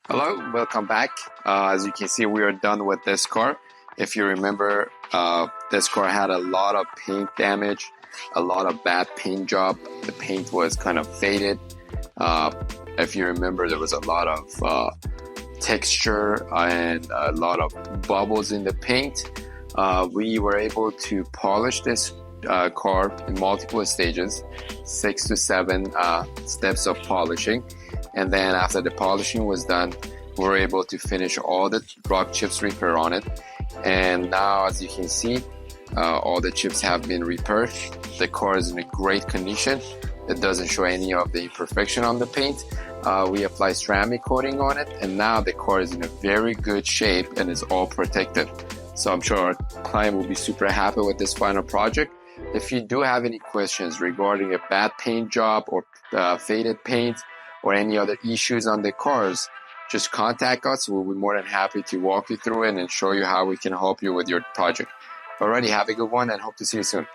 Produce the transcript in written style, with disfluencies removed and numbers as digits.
Hello, welcome back. As you can see, we are done with this car. If you remember, this car had a lot of paint damage, a lot of bad paint job. The paint was kind of faded. If you remember, there was a lot of texture and a lot of bubbles in the paint. We were able to polish this car in multiple stages, 6 to 7 steps of polishing. And then after the polishing was done, we were able to finish all the rock chips repair on it. And now, as you can see, all the chips have been repaired. The car is in a great condition. It doesn't show any of the imperfection on the paint. We applied ceramic coating on it, and now the car is in a very good shape and is all protected. So I'm sure our client will be super happy with this final project. If you do have any questions regarding a bad paint job or faded paint or any other issues on the cars, just contact us. We'll be more than happy to walk you through it and show you how we can help you with your project. Alrighty, have a good one and hope to see you soon.